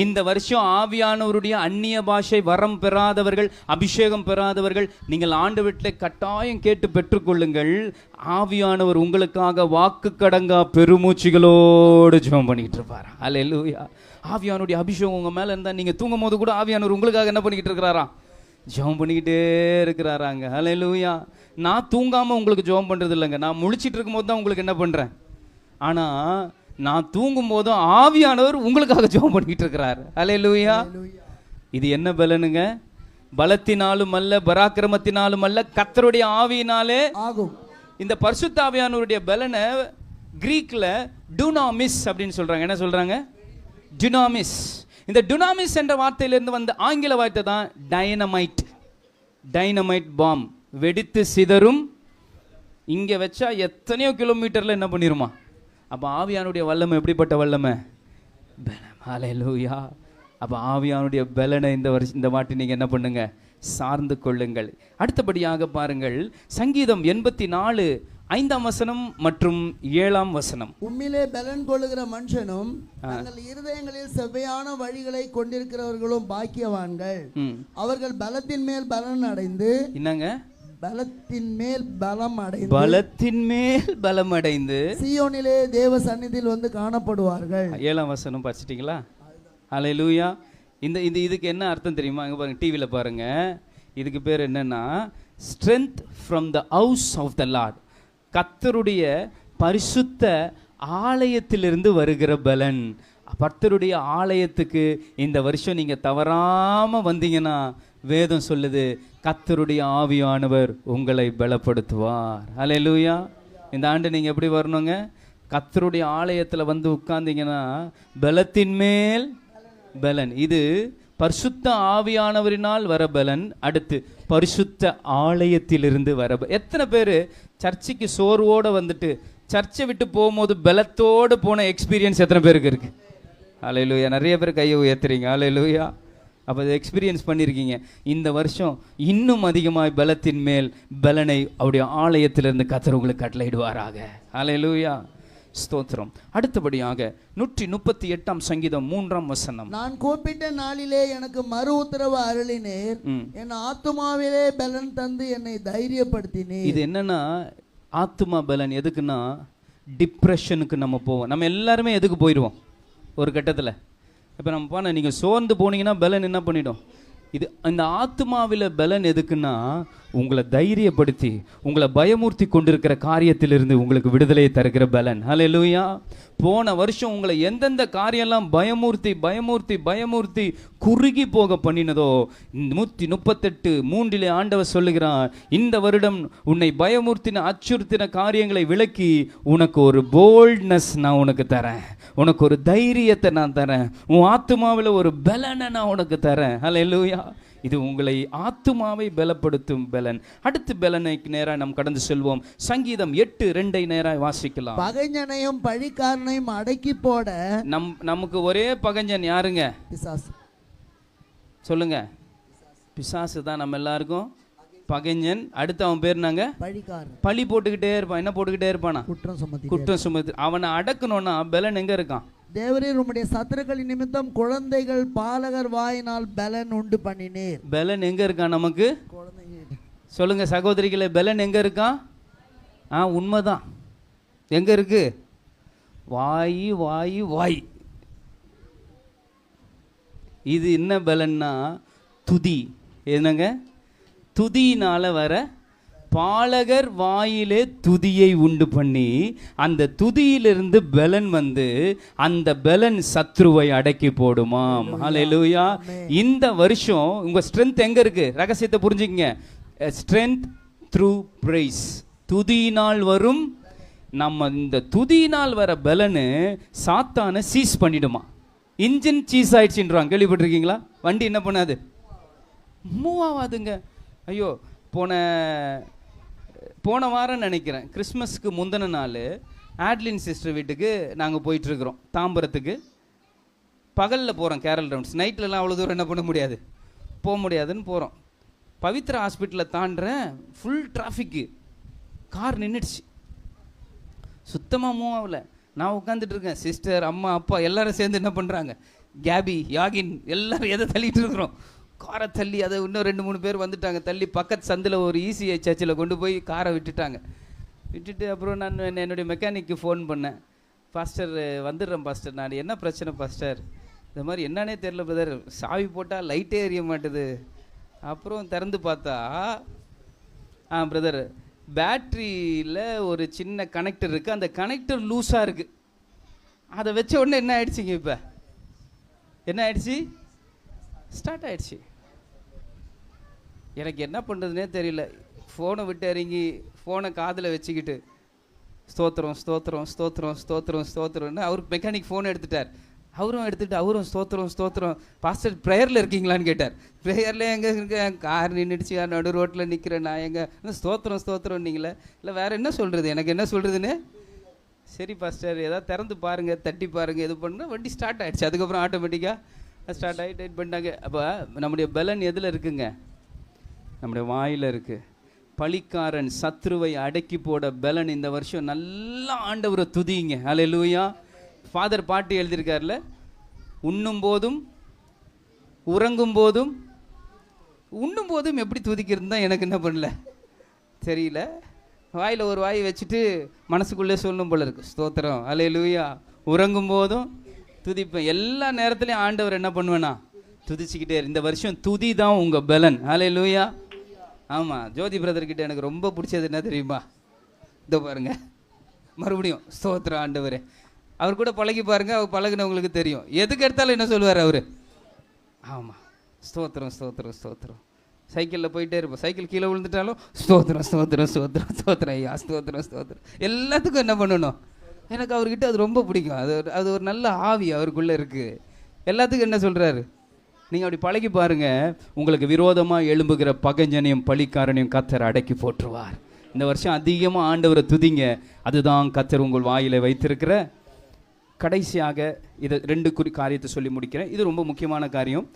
[SPEAKER 1] இந்த வருஷம் ஆவியானவருடைய அந்நிய பாஷை வரம் பெறாதவர்கள், அபிஷேகம் பெறாதவர்கள், நீங்கள் ஆண்டு வீட்டில் கட்டாயம் கேட்டு பெற்றுக்கொள்ளுங்கள். ஆவியானவர் உங்களுக்காக வாக்கு கடங்கா பெருமூச்சிகளோடு ஜெபம் பண்ணிட்டு இருப்பாரா. அல்லேலூயா. ஆவியானுடைய அபிஷேகம் உங்க மேல இருந்தா நீங்க தூங்கும் போது கூட ஆவியானவர் உங்களுக்காக என்ன பண்ணிக்கிட்டு இருக்கிறாரா? ஜெபம் பண்ணிக்கிட்டே இருக்கிறாராங்க. ஹல்லேலூயா. நான் தூங்காம உங்களுக்கு ஜெபம் பண்றது இல்லைங்க, நான் முழிச்சிட்டு இருக்கும் போது தான் உங்களுக்கு என்ன பண்றேன். ஆனா நான் தூங்கும் போதும் ஆவியானவர் உங்களுக்காக ஜெபம் பண்ணிக்கிட்டு இருக்கிறார். ஹல்லேலூயா. இது என்ன பலனுங்க? பலத்தினாலும் அல்ல, பராக்கிரமத்தினாலும் அல்ல, கர்த்தருடைய ஆவியினாலே ஆகும். இந்த பரிசுத்த ஆவியானவருடைய பலனை கிரீக்ல டுனாமிஸ் அப்படின்னு சொல்றாங்க. என்ன சொல்றாங்க? டுனாமிஸ். இந்த டுனாமிஸ் என்ற வார்த்தையிலிருந்து வந்த ஆங்கில வார்த்தை தான் டைனமைட். டைனமைட் பாம், வெடித்து சிதறும். இங்கே வச்சா எத்தனையோ கிலோமீட்டரில் என்ன பண்ணிருமா. அப்போ ஆவியானுடைய வல்லமை எப்படிப்பட்ட வல்லமை? பலம். ஹல்லேலூயா. அப்போ ஆவியானுடைய பலனை இந்த வாட்டி நீங்கள் என்ன பண்ணுங்க, சார்ந்து கொள்ளுங்கள். அடுத்தபடியாக பாருங்கள் சங்கீதம் 84:5 மற்றும் 7.
[SPEAKER 2] உம்மிலே பலன் கொள்ளுகிற மனுஷனும் தங்கள் இருதயங்களில் செவ்வையான வழிகளை கொண்டிருக்கிறவர்களும் பாக்கியவான்கள். அவர்கள் பலத்தின் மேல் பலன் அடைந்து. என்னங்க? பலத்தின் மேல் பலம் அடைந்து. பலத்தின் மேல் பலம் அடைந்து சீயோனிலே தேவ சந்நிதியில் வந்து காணப்படுவார்கள். 7 படிச்சிட்டீங்களா? ஹல்லேலூயா. இதுக்கு என்ன அர்த்தம் தெரியுமா? அங்க பாருங்க, டிவியில் பாருங்க. இதுக்கு பேர் என்னன்னா strength from the house of the lord. கர்த்தருடைய பரிசுத்த ஆலயத்திலிருந்து வருகிற பலன். கர்த்தருடைய ஆலயத்துக்கு இந்த வருஷம் நீங்க தவறாம வந்தீங்கன்னா வேதம் சொல்லுது, கர்த்தருடைய ஆவியானவர் உங்களை பலப்படுத்துவார். ஹல்லேலூயா. இந்த ஆண்டு நீங்க எப்படி வரணுங்க? கர்த்தருடைய ஆலயத்துல வந்து உட்கார்ந்தீங்கன்னா பலத்தின் மேல் பலன். இது பரிசுத்த ஆவியானவரினால் வர பலன். அடுத்து பரிசுத்த ஆலயத்திலிருந்து வர. எத்தனை பேர் சர்ச்சுக்கு சோர்வோடு வந்துட்டு சர்ச்சை விட்டு போகும்போது பலத்தோடு போன எக்ஸ்பீரியன்ஸ் எத்தனை பேருக்கு இருக்கு? ஹல்லேலூயா. நிறைய பேர் கையை உயர்த்துறீங்க. ஹல்லேலூயா. அப்போ அதை எக்ஸ்பீரியன்ஸ் பண்ணியிருக்கீங்க. இந்த வருஷம் இன்னும் அதிகமாக பலத்தின் மேல் பலனை அவருடைய ஆலயத்திலிருந்து கர்த்தர் உங்களுக்கு கட்டளையிடுவாராக. ஹல்லேலூயா. ஸ்தோத்திரம். அடுத்தபடியாக 138 சங்கீதம் 3 நான் கூப்பிட்ட நாளிலே எனக்கு மறு உத்தரவு அருளினேர், என் ஆத்துமாவிலே பலன் தந்து என்னை தைரியப்படுத்தினேர்.
[SPEAKER 1] இது என்னன்னா ஆத்துமா பலன் எதுக்குன்னா, டிப்ரெஷனுக்கு நம்ம போவோம். நம்ம எல்லாருமே எதுக்கு போயிடுவோம் ஒரு கட்டத்தில். இப்போ நம்ம போன நீங்கள் சோர்ந்து போனீங்கன்னா பலன் என்ன பண்ணிடும்? இது இந்த ஆத்மாவில் பலன் எதுக்குன்னா உங்களை தைரியப்படுத்தி உங்களை பயமூர்த்தி கொண்டிருக்கிற காரியத்திலிருந்து உங்களுக்கு விடுதலையை தருகிற பலன். ஹல்லேலூயா. போன வருஷம் உங்களை எந்தெந்த காரியம்லாம் பயமூர்த்தி பயமூர்த்தி பயமூர்த்தி குறுகி போக பண்ணினதோ 138:3 ஆண்டவர் சொல்லுகிறார், இந்த வருடம் உன்னை பயமூர்த்தின அச்சுறுத்தின காரியங்களை விலக்கி உனக்கு ஒரு போல்ட்னஸ் நான் உனக்கு தரேன், உனக்கு ஒரு தைரியத்தை நான் தரேன், உன் ஆத்துமாவில் ஒரு பலனை நான் உனக்கு தரேன். ஹல்லேலூயா. இது உங்களை ஆத்துமாவை பலப்படுத்தும் பலன். அடுத்து பலனுக்கு நேராக நாம் கடந்து செல்வோம். சங்கீதம் 8:2 நேராக வாசிக்கலாம்.
[SPEAKER 2] பகைஞனையும் பழிக்காரனையும் அடக்கி போட.
[SPEAKER 1] நமக்கு ஒரே பகைஞன் யாருங்க?
[SPEAKER 2] பிசாசு.
[SPEAKER 1] சொல்லுங்க. பிசாசு தான் நம்ம எல்லாருக்கும் பகைஞன். அடுத்து அவன் பேர் நாங்க
[SPEAKER 2] பழிக்காரன்.
[SPEAKER 1] பழி போட்டுக்கிட்டே இருப்பான். என்ன போட்டுக்கிட்டே இருப்பானா? குற்றம் சுமத்தி. அவனை அடக்கணும்னா பலன் எங்க இருக்கான்?
[SPEAKER 2] தேவரீர் உம்முடைய சத்துருக்களின் நிமித்தம் குழந்தைகள் பாலகர் வாயினால் பலன் உண்டு பண்ணினீர்.
[SPEAKER 1] பலன் எங்க இருக்கான் நமக்கு? சொல்லுங்க சகோதரிகளே, பலன் எங்க இருக்கான்? உண்மைதான். எங்க இருக்கு? வாய் வாய் வாய். இது என்ன பலன்னா துதி. என்னங்க? துதியினால வர பாலகர் வாயிலே துதியை உண்டு பண்ணி அந்த துதியிலிருந்து பலன் வந்து அந்த பலன் சத்ருவை அடக்கி போடுமாம். ஹல்லேலூயா. இந்த வருஷம் உங்க ஸ்ட்ரென்த் எங்க இருக்கு? ரகசியத்தை புரிஞ்சுக்கங்க. Strength through price. துதியினால் வரும். நம்ம இந்த துதியினால் வர பலனு சாத்தான சீஸ் பண்ணிடுமா. இன்ஜின் சீஸ் ஆயிடுச்சுன்றாங்க, கேள்விப்பட்டிருக்கீங்களா? வண்டி என்ன பண்ணாது, மூவ் ஆகாதுங்க. ஐயோ, போன வாரம் நினைக்கிறேன், கிறிஸ்மஸ்க்கு முந்தின நாள் ஆட்லின் சிஸ்டர் வீட்டுக்கு நாங்கள் போயிட்டுருக்குறோம், தாம்பரத்துக்கு. பகலில் போகிறோம் கேரல் ரவுண்ட்ஸ், நைட்லலாம் அவ்வளோ தூரம் என்ன பண்ண முடியாது, போக முடியாதுன்னு போகிறோம். பவித்ரா ஹாஸ்பிட்டலில் தாண்டுறேன், ஃபுல் டிராஃபிக்கு, கார் நின்றுடுச்சு, சுத்தமாக மூவ் ஆகலை. நான் உட்காந்துட்டு இருக்கேன், சிஸ்டர், அம்மா, அப்பா எல்லாரும் சேர்ந்து என்ன பண்ணுறாங்க, கேபி, யாகின் எல்லாரும் எதை தள்ளிட்டு இருக்கிறோம், காரை தள்ளி. அதை இன்னும் 2-3 பேர் வந்துட்டாங்க, தள்ளி பக்கத்து சந்தில் ஒரு ECI சர்ச்சில் கொண்டு போய் காரை விட்டுட்டாங்க. விட்டுட்டு அப்புறம் நான் என்னுடைய மெக்கானிக்கு ஃபோன் பண்ணேன், பாஸ்டர் வந்துடுறேன் பாஸ்டர், நான் என்ன பிரச்சனை பாஸ்டர், இந்த மாதிரி என்னன்னே தெரில பிரதர், சாவி போட்டால் லைட்டே எரிய மாட்டுது. அப்புறம் திறந்து பார்த்தா, பிரதர் பேட்ரியில் ஒரு சின்ன கனெக்டர் இருக்குது, அந்த கனெக்டர் லூஸாக இருக்குது. அதை வச்ச உடனே என்ன ஆயிடுச்சுங்க, இப்போ என்ன ஆயிடுச்சு, ஸ்டார்ட் ஆயிடுச்சு. எனக்கு என்ன பண்ணுறதுனே தெரியல. ஃபோனை விட்டு இறங்கி ஃபோனை காதில் வச்சுக்கிட்டு ஸ்தோத்திரம் ஸ்தோத்திரம் ஸ்தோத்திரம் ஸ்தோத்திரம் ஸ்தோத்திரம்னு அவருக்கு மெக்கானிக் ஃபோன் எடுத்துட்டார். அவரும் ஸ்தோத்திரம் ஸ்தோத்திரம். பாஸ்டர் ப்ரேயரில் இருக்கீங்களான்னு கேட்டார். ப்ரேயரில் எங்கே இருக்கேன், கார் நின்றுடுச்சு, நடு ரோட்டில் நிற்கிறேன், நான் எங்கே ஸ்தோத்திரம் ஸ்தோத்திரம் நீங்களே, இல்லை வேறு என்ன சொல்கிறது, எனக்கு என்ன சொல்கிறதுன்னு. சரி பாஸ்டர், ஏதாவது திறந்து பாருங்கள், தட்டி பாருங்கள், இது பண்ணால் வண்டி ஸ்டார்ட் ஆகிடுச்சு. அதுக்கப்புறம் ஆட்டோமேட்டிக்காக ஸ்டார்ட் ஆகி டைட் பண்ணிட்டாங்க. அப்போ நம்முடைய பலன் எதில் இருக்குங்க, நம்முடைய வாயில் இருக்குது. பழிக்காரன் சத்ருவை அடக்கி போட பலன் இந்த வருஷம் நல்லா ஆண்டவரை துதிங்க. அல்லேலூயா. ஃபாதர் பாட்டு எழுதியிருக்காருல, உண்ணும் போதும் உறங்கும் போதும். உண்ணும் போதும் எப்படி துதிக்கிறது தான் எனக்கு என்ன பண்ணல தெரியல. வாயில் ஒரு வாய் வச்சுட்டு மனசுக்குள்ளே சொல்லணும் போல இருக்கு, ஸ்தோத்திரம் அல்லேலூயா. உறங்கும் போதும் துதிப்பேன், எல்லா நேரத்துலையும் ஆண்டவர் என்ன பண்ணுவேன்னா துதிச்சுக்கிட்டே. இந்த வருஷம் துதி தான் உங்கள் பலன். அல்லேலூயா. ஆமாம், ஜோதி பிரதர்கிட்ட எனக்கு ரொம்ப பிடிச்சது என்ன தெரியுமா, இதோ பாருங்க, மறுபடியும் ஸ்தோத்திரம் ஆண்டவரே. அவர் கூட பழகி பாருங்க, அவர் பழகினவங்களுக்கு தெரியும். எதுக்கு எடுத்தாலும் என்ன சொல்லுவார் அவர், ஆமாம் ஸ்தோத்திரம் ஸ்தோத்திரம் ஸ்தோத்திரம். சைக்கிளில் போயிட்டே இருப்போம், சைக்கிள் கீழே விழுந்துட்டாலும் ஸ்தோத்திரம் ஸ்தோத்திரம் ஸ்தோத்திரம் ஸ்தோத்திரம் ஐயா ஸ்தோத்திரம் ஸ்தோத்திரம். எல்லாத்துக்கும் என்ன பண்ணணும், எனக்கு அவர்கிட்ட அது ரொம்ப பிடிக்கும். அது ஒரு நல்ல ஆவி அவருக்குள்ளே இருக்குது. எல்லாத்துக்கும் என்ன சொல்கிறாரு, நீங்கள் அப்படி பழகி பாருங்கள், உங்களுக்கு விரோதமாக எழும்புகிற பகைஞனையும் பழிக்காரனையும் கர்த்தர் அடக்கி போட்டுருவார். இந்த வருஷம் அதிகமாக ஆண்டவரை துதிங்க, அதுதான் கர்த்தர் உங்கள் வாயிலை வைத்திருக்கிற. கடைசியாக இதை 2 காரியத்தை சொல்லி முடிக்கிறேன், இது ரொம்ப முக்கியமான காரியம்.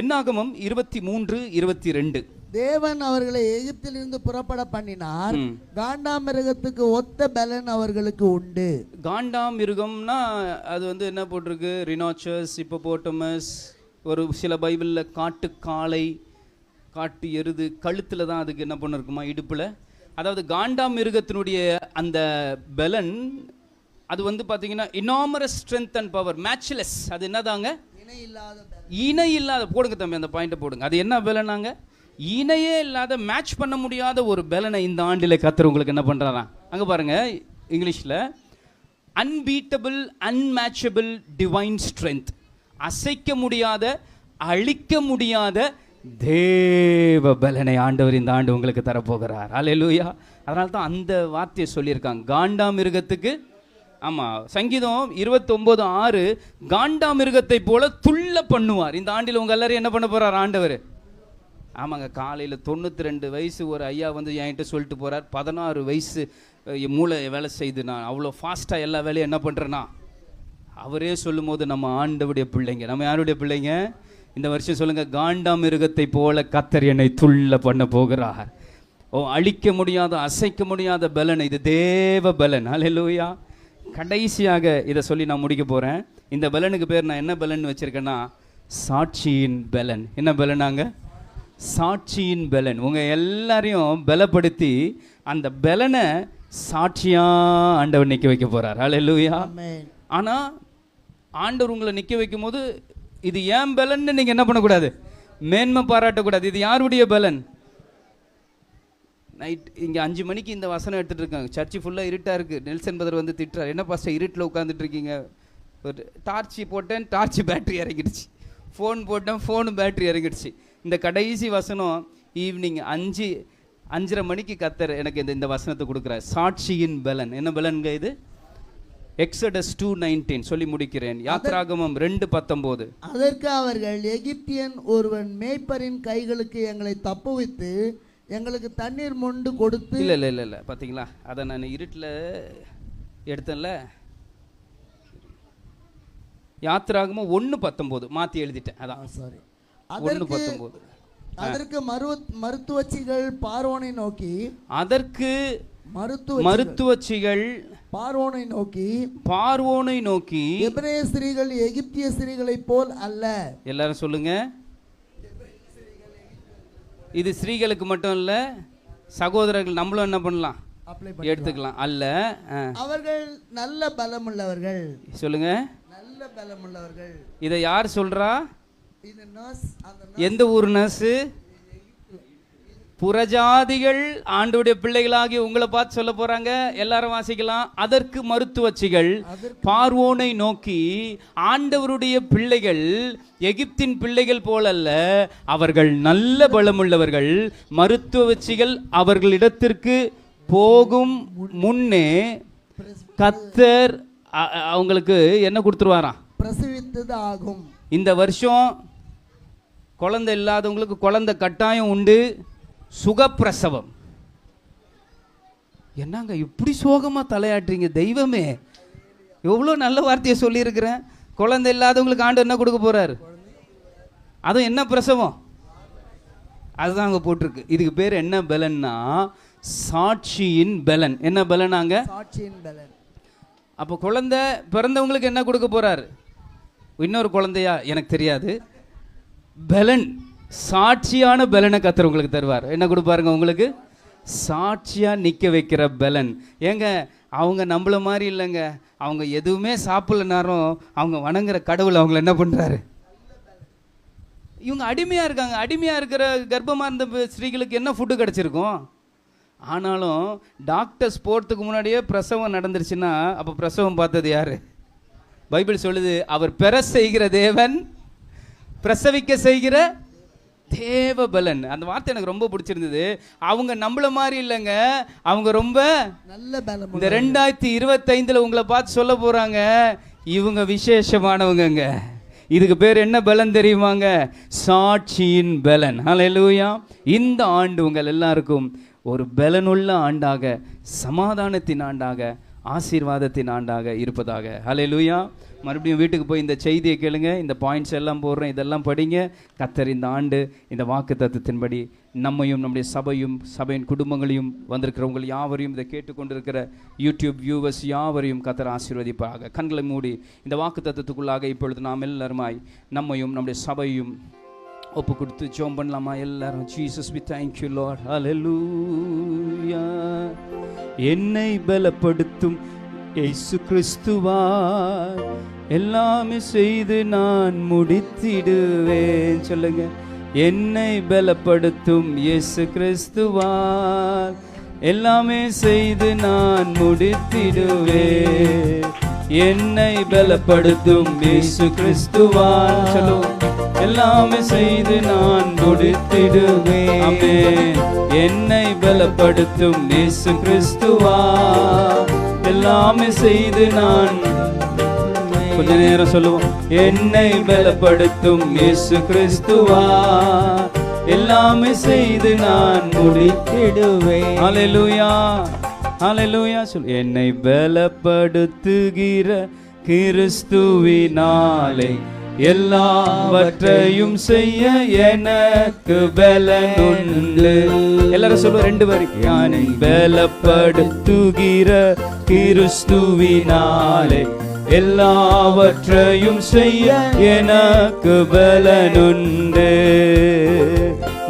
[SPEAKER 1] என்னாகமம் 23:22.
[SPEAKER 2] தேவன் அவர்களை எகிப்திலிருந்து புறப்பட பண்ணினார், காண்டாமிருகத்துக்கு ஒத்த பலன் அவர்களுக்கு உண்டு.
[SPEAKER 1] காண்டாமிருகம்னா அது என்ன போட்டிருக்கு, ரினோச்சர்ஸ், ஹிப்போபோட்டமஸ், ஒரு சில பைபிளில் காட்டு காளை, காட்டு எருது, கழுத்தில் தான் அதுக்கு என்ன பண்ணிருக்குமா, இடுப்பில். அதாவது காண்டாமிருகத்தினுடைய அந்த பலன் அது பார்த்தீங்கன்னா இனாமரஸ் ஸ்ட்ரென்த் அண்ட் பவர், மேட்ச்லெஸ். அது என்னதாங்க, இணை இல்லாத. போடுங்க தம்பி அந்த பாயிண்ட்டை போடுங்க. அது என்ன பலனாங்க, இணையே இல்லாத, மேட்ச் பண்ண முடியாத ஒரு பலனை இந்த ஆண்டில் கர்த்தர் உங்களுக்கு என்ன பண்ணுறாராம். அங்கே பாருங்க இங்கிலீஷில், அன்பீட்டபிள் அன்மேட்சபிள் டிவைன் ஸ்ட்ரென்த், அசைக்க முடியாத அழிக்க முடியாத தேவ பலனை ஆண்டவர் இந்த ஆண்டு உங்களுக்கு தரப்போகிறார். அல்லேலூயா. அதனால தான் அந்த வார்த்தையை சொல்லியிருக்காங்க, காண்டாமிருகத்துக்கு. ஆமாம், சங்கீதம் 29:6, காண்டாமிருகத்தை போல துள்ள பண்ணுவார். இந்த ஆண்டில் உங்கள் எல்லாரும் என்ன பண்ண போகிறார் ஆண்டவர். ஆமாங்க, காலையில் 92 வயசு ஒரு ஐயா என்கிட்ட சொல்லிட்டு போகிறார், 16 வயசு மூளை வேலை செய்து நான் அவ்வளோ ஃபாஸ்ட்டாக எல்லா வேலையும் என்ன பண்ணுறேன்னா. அவரே சொல்லும் போது நம்ம ஆண்டவருடைய பிள்ளைங்க, நம்ம யாருடைய பிள்ளைங்க இந்த வருஷம் சொல்லுங்கள், காண்டாமிருகத்தை போல கர்த்தர் என்னை துள்ள பண்ண போகிறார். அழிக்க முடியாத அசைக்க முடியாத பலன், இது தேவ பலன். அல்லேலூயா. கடைசியாக இதை சொல்லி நான் முடிக்க போகிறேன். இந்த பலனுக்கு பேர் நான் என்ன பலன் வச்சுருக்கேன்னா, சாட்சியின் பலன். என்ன பலனாங்க, சாட்சியின் பலன். உங்கள் எல்லாரையும் பலப்படுத்தி அந்த பலனை சாட்சியாக ஆண்டவர் நிற்க வைக்க போகிறார். அல்லேலூயா. ஆனால் ஆண்டவர் உங்களை நிற்க வைக்கும் போது இது ஏன் பலன்னு நீங்கள் என்ன பண்ணக்கூடாது, மேன்மை பாராட்டக்கூடாது. இது யாருடைய பலன். நைட் இங்கே 5 மணிக்கு இந்த வசனம் எடுத்துகிட்டு இருக்காங்க, சர்ச்சு ஃபுல்லாக இருட்டாக இருக்குது. நெல்சன் பிரதர் திட்டுறார், என்ன பாஸ்டர் இருட்டில் உட்காந்துட்டு இருக்கீங்க. ஒரு டார்ச்சி போட்டேன், டார்ச்சி பேட்ரி இறங்கிடுச்சு. ஃபோன் போட்டேன், ஃபோனு பேட்ரி இறங்கிடுச்சு. இந்த கடைசி வசனம் ஈவினிங் 5:30 மணிக்கு கர்த்தர் எனக்கு இந்த வசனத்தை கொடுக்குறார். சாட்சியின் பலன். என்ன பலன்க இது? எக்ஸடஸ் 2:19 சொல்லி முடிக்கிறேன். யாத்ராகமம் 2:19.
[SPEAKER 2] அதற்கு அவர்கள், எகிப்தியன் ஒருவன் மேய்ப்பரின் கைகளுக்கு எங்களை தப்புவித்து எங்களுக்கு தண்ணீர் மொண்டு கொடுத்து.
[SPEAKER 1] இல்லை பார்த்தீங்களா, அதை நான் இருட்டில் எடுத்தேன்ல. யாத்ராகமம் 1:19 மாற்றி எழுதிட்டேன். அதான்
[SPEAKER 2] சாரி.
[SPEAKER 1] 1:19.
[SPEAKER 2] அதற்கு மருத்துவச்சிகள் பார்வோனை நோக்கி,
[SPEAKER 1] அதற்கு மருத்துவச்சிகள் பார்வோனை நோக்கி
[SPEAKER 2] எபிரேய ஸ்திரீகள் எகிப்திய ஸ்திரீகளைப் போல் அல்ல.
[SPEAKER 1] எல்லாரும் சொல்லுங்க. இது ஸ்திரீகளுக்கு மட்டும் இல்ல, சகோதரர்கள் நம்மளும் என்ன பண்ணலாம், எடுத்துக்கலாம். அல்ல,
[SPEAKER 2] அவர்கள் நல்ல பலமுள்ளவர்கள்.
[SPEAKER 1] சொல்லுங்க,
[SPEAKER 2] நல்ல பலமுள்ளவர்கள்.
[SPEAKER 1] இதை யார் சொல்றா?
[SPEAKER 2] இது நர்ஸ்.
[SPEAKER 1] எந்த ஊர் நர்ஸ்? புறஜாதிகள் ஆண்டவருடைய பிள்ளைகளாகி உங்களை பார்த்து சொல்ல போறாங்க. எல்லாரும் வாசிக்கலாம். அதற்கு மருத்துவச்சிகள் பார்வோனை நோக்கி, ஆண்டவருடைய பிள்ளைகள் எகிப்தின் பிள்ளைகள் போலல்ல, அவர்கள் நல்ல பலமுள்ளவர்கள். மருத்துவச்சிகள் அவர்களிடத்திற்கு போகும் முன்னே கர்த்தர் அவங்களுக்கு என்ன கொடுத்துருவாராம்?
[SPEAKER 2] பிரசவித்தது ஆகும்.
[SPEAKER 1] இந்த வருஷம் குழந்தை இல்லாதவங்களுக்கு குழந்தை கட்டாயம் உண்டு. சுகப்பிரசவம். என்னங்க இப்படி சோகமா தலையாட்டுறீங்க? தெய்வமே, எவ்வளோ நல்ல வார்த்தையை சொல்லியிருக்கிறேன். குழந்தை இல்லாதவங்களுக்கு ஆண்டு என்ன கொடுக்க போறாரு? அதுவும் என்ன பிரசவம்? அதுதான் அங்கே போட்டிருக்கு. இதுக்கு பேர் என்ன பலன்னா, சாட்சியின் பலன். என்ன பலனாங்க?
[SPEAKER 2] சாட்சியின் பலன்.
[SPEAKER 1] அப்போ குழந்தை பிறந்தவங்களுக்கு என்ன கொடுக்க போறாரு? இன்னொரு குழந்தையா எனக்கு தெரியாது. பலன், சாட்சியான பலனை கர்த்தர் உங்களுக்கு தருவார். என்ன கொடுப்பாருங்க உங்களுக்கு? சாட்சியா நிற்க வைக்கிற பலன். ஏங்க அவங்க நம்மள மாதிரி இல்லைங்க. அவங்க எதுவுமே சாப்பிடலனாலும் அவங்க வணங்குற கடவுள் அவங்கள என்ன பண்றாரு? இவங்க அடிமையா இருக்காங்க. அடிமையா இருக்கிற கர்ப்பமா இருந்த ஸ்திரீகளுக்கு என்ன ஃபுட்டு கிடைச்சிருக்கும்? ஆனாலும் டாக்டர்ஸ் போகிறதுக்கு முன்னாடியே பிரசவம் நடந்துருச்சுன்னா அப்போ பிரசவம் பார்த்தது யாரு? பைபிள் சொல்லுது, அவர் பெற செய்கிற தேவன் பிரசவிக்க செய்கிற தேவ பலன். அந்த வார்த்தை எனக்கு ரொம்ப பிடிச்சிருந்தது. அவங்க நம்மள மாதிரி இல்லைங்க, அவங்க ரொம்ப
[SPEAKER 2] நல்ல பலன்.
[SPEAKER 1] இந்த 2025 உங்களை பார்த்து சொல்ல போறாங்க, இவங்க விசேஷமானவங்க. இதுக்கு பேர் என்ன பலன் தெரியுமாங்க? சாட்சியின் பலன். ஹல்லேலூயா. இந்த ஆண்டு உங்கள் எல்லாருக்கும் ஒரு பலனுள்ள ஆண்டாக, சமாதானத்தின் ஆண்டாக, ஆசீர்வாதத்தின் ஆண்டாக இருப்பதாக. ஹல்லேலூயா. மறுபடியும் வீட்டுக்கு போய் இந்த செய்தியை கேளுங்க. இந்த பாயிண்ட்ஸ் எல்லாம் போடுறேன், இதெல்லாம் படிங்க. கர்த்தர் இந்த ஆண்டு இந்த வாக்கு தத்துவத்தின்படி நம்மையும் நம்முடைய சபையும் சபையின் குடும்பங்களையும் வந்திருக்கிறவங்க யாவரையும் இதை கேட்டுக்கொண்டிருக்கிற யூடியூப் வியூவர்ஸ் யாவரையும் கர்த்தர் ஆசீர்வதிப்பாக. கண்களை மூடி இந்த வாக்கு தத்துவத்துக்குள்ளாக இப்பொழுது நாம் எல்லாருமாய் நம்மையும் நம்முடைய சபையும் ஒப்பு கொடுத்து ஜெபம் பண்ணலாமா? எல்லாரும். Jesus we thank you Lord. ஹல்லேலூயா. என்னை பலப்படுத்தும் இயேசு கிறிஸ்துவாய் எல்லாமே செய்து நான் முடித்திடுவேன். சொல்லுங்க. என்னை பலப்படுத்தும் இயேசு கிறிஸ்துவாய் எல்லாமே செய்து நான் முடித்திடுவேன். என்னை பலப்படுத்தும் இயேசு கிறிஸ்துவாய் சொல்லுவோம். எல்லாமே செய்து நான் முடித்திடுவேன். ஆமென். என்னை பலப்படுத்தும் இயேசு கிறிஸ்துவாய் எல்லாமே செய்து நான். கொஞ்ச நேரம் சொல்லுவோம். என்னை பலப்படுத்தும் இயேசு கிறிஸ்துவாய் எல்லாமே செய்து நான் முடித்திடுவேன். ஹல்லேலூயா. ஹல்லேலூயா. சொல். என்னை பலப்படுத்துகிற கிறிஸ்துவினாலே எல்லாவற்றையும் செய்ய எனக்கு பலனுண்டு. எல்லாரும் சொல்லுவோம் 2 வரி. என்னை பலப்படுத்துகிற கிறிஸ்துவினாலே எல்லாவற்றையும் செய்ய எனக்கு பலனுண்டு.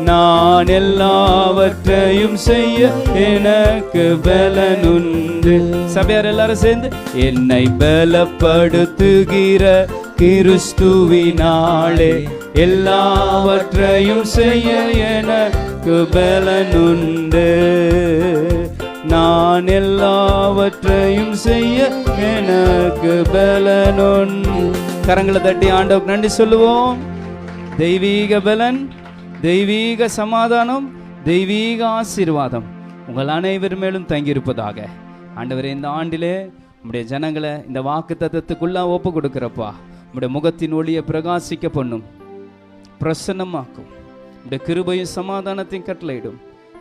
[SPEAKER 1] நான் எல்லாவற்றையும் செய்ய எனக்கு பலனுண்டு. சபையார் எல்லாரும் சேர்ந்து, என்னை பலப்படுத்துகிற கிறிஸ்துவினாலே எல்லாவற்றையும் செய்ய எனக்கு பலனுண்டு. நான் எல்லாவற்றையும் செய்ய எனக்கு பலனுண்டு. கரங்களை தட்டி ஆண்டவருக்கு நன்றி சொல்லுவோம். தெய்வீக பலன், தெய்வீக சமாதானம், தெய்வீக ஆசீர்வாதம் உங்கள் அனைவர் மேலும் தங்கியிருப்பதாக. ஆண்டவரே, இந்த ஆண்டிலே உம்முடைய ஜனங்களை இந்த வாக்கு தத்தத்துக்குள்ளா ஒப்பு கொடுக்கிறப்பா. உம்முடைய முகத்தின் ஒளியை பிரகாசிக்க பண்ணும், பிரசன்னமாக்கும். உம்முடைய கிருபையும் சமாதானத்தையும் கட்டளையிடும்.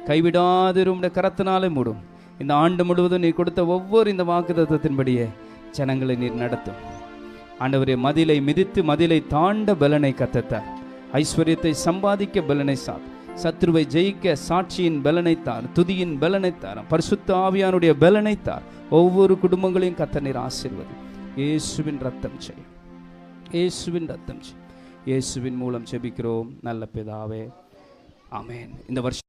[SPEAKER 1] கைவிடாதிரும் உம்முடைய கரத்தினாலே மூடும். இந்த ஆண்டு முழுவதும் நீர் கொடுத்த ஒவ்வொரு இந்த வாக்கு தத்தத்தின்படியே ஜனங்களை நீர் நடத்தும். ஆண்டவரே, மதிலை மிதித்து மதிலை தாண்ட பலனை கத்தத்தார். ஐஸ்வர்யத்தை சம்பாதிக்க பலனை சார். சத்ருவை ஜெயிக்க சாட்சியின் பலனைத்தார், துதியின் பலனைத்தார், பரிசுத்த ஆவியானுடைய பலனைத்தார். ஒவ்வொரு குடும்பங்களையும் கத்த நீர் ஆசீர்வதி. இயேசுவின் ரத்தம் செய்யும், இயேசுவின் ரத்தம் செய்யும். இயேசுவின் மூலம் ஜெபிக்கிறோம் நல்ல பிதாவே, ஆமென். இந்த வருஷம்